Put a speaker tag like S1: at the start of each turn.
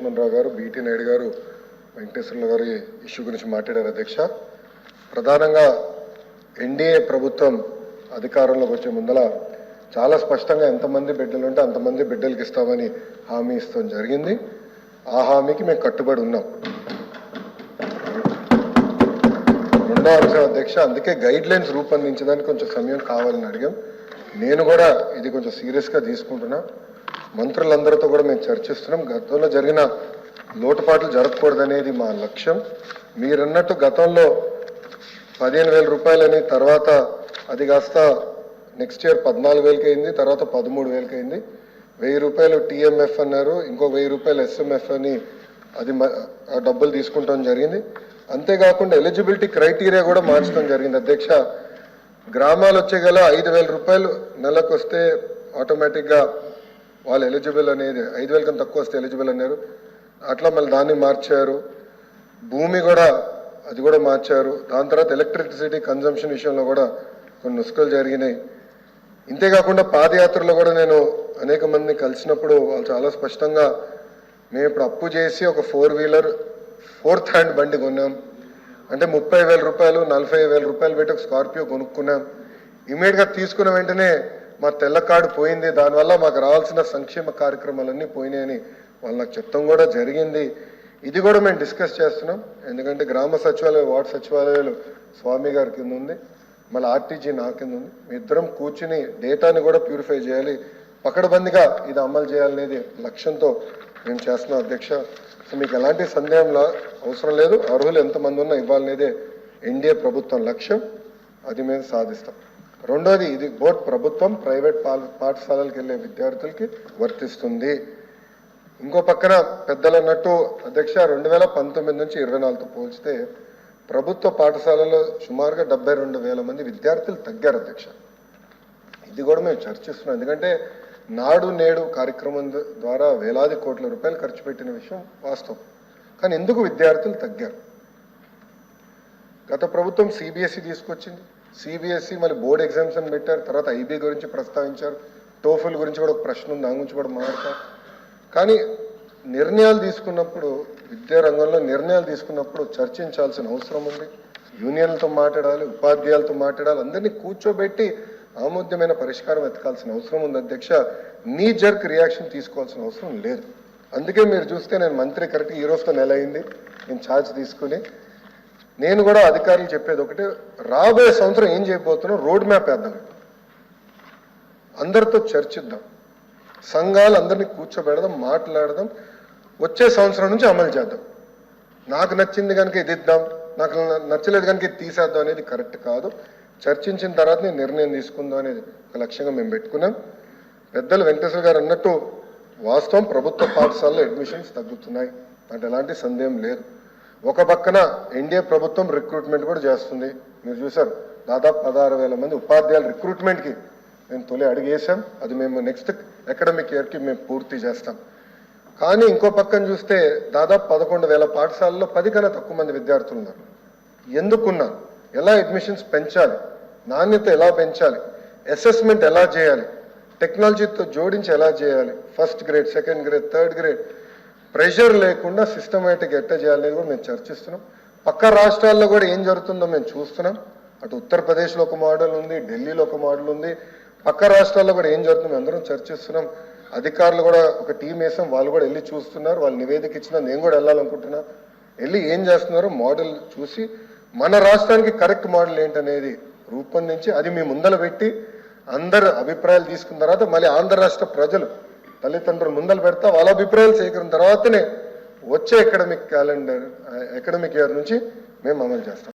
S1: లక్ష్మణరావు గారు, బీటీ నాయుడు గారు, వెంకటేశ్వర్ల గారు ఈ ఇష్యూ గురించి మాట్లాడారు అధ్యక్ష. ప్రధానంగా ఎన్డీఏ ప్రభుత్వం అధికారంలోకి వచ్చే ముందల చాలా స్పష్టంగా ఎంతమంది బిడ్డలు ఉంటే అంతమంది బిడ్డలకి ఇస్తామని హామీ ఇస్తాం జరిగింది. ఆ హామీకి మేము కట్టుబడి ఉన్నాం. రెండో అంశం అధ్యక్ష, అందుకే గైడ్ లైన్స్ రూపొందించడానికి కొంచెం సమయం కావాలని అడిగాం. నేను కూడా ఇది కొంచెం సీరియస్గా తీసుకుంటున్నా. మంత్రులందరితో కూడా మేము చర్చిస్తున్నాం. గతంలో జరిగిన లోటుపాట్లు జరగకూడదనేది మా లక్ష్యం. మీరన్నట్టు గతంలో 15,000 రూపాయలని, తర్వాత అది కాస్త నెక్స్ట్ ఇయర్ 14,000కి అయింది, తర్వాత 13,000కి అయింది. 1,000 రూపాయలు టీఎంఎఫ్ అన్నారు, ఇంకో 1,000 రూపాయలు ఎస్ఎంఎఫ్ అని అది డబ్బులు తీసుకుంటాం జరిగింది. అంతేకాకుండా ఎలిజిబిలిటీ క్రైటీరియా కూడా మార్చడం జరిగింది అధ్యక్ష. గ్రామాలు వచ్చే గల 5,000 రూపాయలు నెలకు వస్తే ఆటోమేటిక్గా వాళ్ళు ఎలిజిబుల్ అనేది, 5,000 కన్నా తక్కువ వస్తే ఎలిజిబుల్ అన్నారు. అట్లా మళ్ళీ దాన్ని మార్చారు. భూమి కూడా అది కూడా మార్చారు. దాని తర్వాత ఎలక్ట్రిసిటీ కన్జంప్షన్ విషయంలో కూడా కొన్ని నుసుకలు జరిగినాయి. ఇంతేకాకుండా పాదయాత్రలో కూడా నేను అనేక మందిని కలిసినప్పుడు వాళ్ళు చాలా స్పష్టంగా మేము ఇప్పుడు అప్పు చేసి ఒక 4-వీలర్ 4th హ్యాండ్ బండి కొన్నాం అంటే 30,000 రూపాయలు 40,000 రూపాయలు పెట్టి ఒక స్కార్పియో కొనుక్కున్నాం. ఇమీడియట్గా తీసుకున్న వెంటనే మా తెల్ల కార్డు పోయింది, దానివల్ల మాకు రావాల్సిన సంక్షేమ కార్యక్రమాలన్నీ పోయినాయని వాళ్ళు నాకు చెప్తాం కూడా జరిగింది. ఇది కూడా మేము డిస్కస్ చేస్తున్నాం. ఎందుకంటే గ్రామ సచివాలయ, వార్డు సచివాలయాలు స్వామి గారి కింద ఉంది, మళ్ళీ ఆర్టీజీ నా కింద ఉంది. మీ ఇద్దరం కూర్చుని డేటాని కూడా ప్యూరిఫై చేయాలి, పకడ్బందీగా ఇది అమలు చేయాలనేది లక్ష్యంతో మేము చేస్తున్నాం అధ్యక్ష. సో మీకు ఎలాంటి సందేహంలా అవసరం లేదు. అర్హులు ఎంతమంది ఉన్నా ఇవ్వాలనేదే ఎన్డీఏ ప్రభుత్వం లక్ష్యం. అది మేము సాధిస్తాం. రెండోది, ఇది బోర్డు ప్రభుత్వం ప్రైవేట్ పాఠశాలలకు వెళ్ళే విద్యార్థులకి వర్తిస్తుంది. ఇంకో పక్కన పెద్దలు అన్నట్టు అధ్యక్ష 2019 నుంచి 24తో పోల్చితే ప్రభుత్వ పాఠశాలలో సుమారుగా 72,000 మంది విద్యార్థులు తగ్గారు అధ్యక్ష. ఇది కూడా మేము చర్చిస్తున్నాం. ఎందుకంటే నాడు నేడు కార్యక్రమం ద్వారా వేలాది కోట్ల రూపాయలు ఖర్చు పెట్టిన విషయం వాస్తవం. కానీ ఎందుకు విద్యార్థులు తగ్గారు? గత ప్రభుత్వం సిబిఎస్ఈ తీసుకొచ్చింది. సిబిఎస్ఈ మళ్ళీ బోర్డు ఎగ్జామ్స్ అని పెట్టారు. తర్వాత ఐబీ గురించి ప్రస్తావించారు. టోఫుల్ గురించి కూడా ఒక ప్రశ్న ఉంది, దాని గురించి కూడా మాట్లాడతారు. కానీ నిర్ణయాలు తీసుకున్నప్పుడు, విద్యా రంగంలో నిర్ణయాలు తీసుకున్నప్పుడు చర్చించాల్సిన అవసరం ఉంది. యూనియన్లతో మాట్లాడాలి, ఉపాధ్యాయులతో మాట్లాడాలి, అందరినీ కూర్చోబెట్టి ఆమోద్యమైన పరిష్కారం వెతకాల్సిన అవసరం ఉంది అధ్యక్ష. నీ జర్క్ రియాక్షన్ తీసుకోవాల్సిన అవసరం లేదు. అందుకే మీరు చూస్తే నేను మంత్రి కరెక్ట్గా ఈ రోజుతో నెల అయింది నేను ఛార్జ్ తీసుకుని. నేను కూడా అధికారులు చెప్పేది ఒకటే, రాబోయే సంవత్సరం ఏం చేయబోతున్నాం రోడ్ మ్యాప్ వేద్దాం, అందరితో చర్చిద్దాం, సంఘాలు అందరినీ కూర్చోబెడదాం, మాట్లాడదాం, వచ్చే సంవత్సరం నుంచి అమలు చేద్దాం. నాకు నచ్చింది కనుక ఇది ఇద్దాం, నాకు నచ్చలేదు కనుక ఇది తీసేద్దాం అనేది కరెక్ట్ కాదు. చర్చించిన తర్వాత నేను నిర్ణయం తీసుకుందాం అనేది ఒక లక్ష్యంగా మేము పెట్టుకున్నాం. పెద్దలు వెంకటేశ్వర గారు అన్నట్టు వాస్తవం, ప్రభుత్వ పాఠశాలలో అడ్మిషన్స్ తగ్గుతున్నాయి అంటే ఎలాంటి సందేహం లేదు. ఒక పక్కన ఎన్డీఏ ప్రభుత్వం రిక్రూట్మెంట్ కూడా చేస్తుంది. మీరు చూసారు, దాదాపు 16,000 మంది ఉపాధ్యాయుల రిక్రూట్మెంట్కి మేము తొలి అడిగేసాం. అది మేము నెక్స్ట్ అకాడమిక్ ఇయర్కి మేము పూర్తి చేస్తాం. కానీ ఇంకో పక్కన చూస్తే దాదాపు 11,000 పాఠశాలలో 10 కన్నా తక్కువ మంది విద్యార్థులు ఉన్నారు. ఎందుకున్నారు? ఎలా అడ్మిషన్స్ పెంచాలి, నాణ్యత ఎలా పెంచాలి, అసెస్మెంట్ ఎలా చేయాలి, టెక్నాలజీతో జోడించి ఎలా చేయాలి, first grade, second grade, third grade pressure లేకుండా సిస్టమేటిక్ ఎట్లా చేయాలనేది కూడా మేము చర్చిస్తున్నాం. పక్క రాష్ట్రాల్లో కూడా ఏం జరుగుతుందో మేము చూస్తున్నాం. అటు ఉత్తరప్రదేశ్లో ఒక మోడల్ ఉంది, ఢిల్లీలో ఒక మోడల్ ఉంది, పక్క రాష్ట్రాల్లో కూడా ఏం జరుగుతుందో అందరం చర్చిస్తున్నాం. అధికారులు కూడా ఒక టీం వేసాం, వాళ్ళు కూడా వెళ్ళి చూస్తున్నారు. వాళ్ళు నివేదిక ఇచ్చినా నేను కూడా వెళ్ళాలనుకుంటున్నా. వెళ్ళి ఏం చేస్తున్నారో మోడల్ చూసి మన రాష్ట్రానికి కరెక్ట్ మోడల్ ఏంటనేది రూపొందించి అది మీ ముందల పెట్టి అందరు అభిప్రాయాలు తీసుకున్న తర్వాత మళ్ళీ ఆంధ్ర రాష్ట్ర ప్రజలు తల్లిదండ్రులు ముందలు పెడతా వాళ్ళ అభిప్రాయాలు సేకరణ తర్వాతనే వచ్చే అకాడమిక్ ఇయర్ నుంచి మేము అమలు చేస్తాం.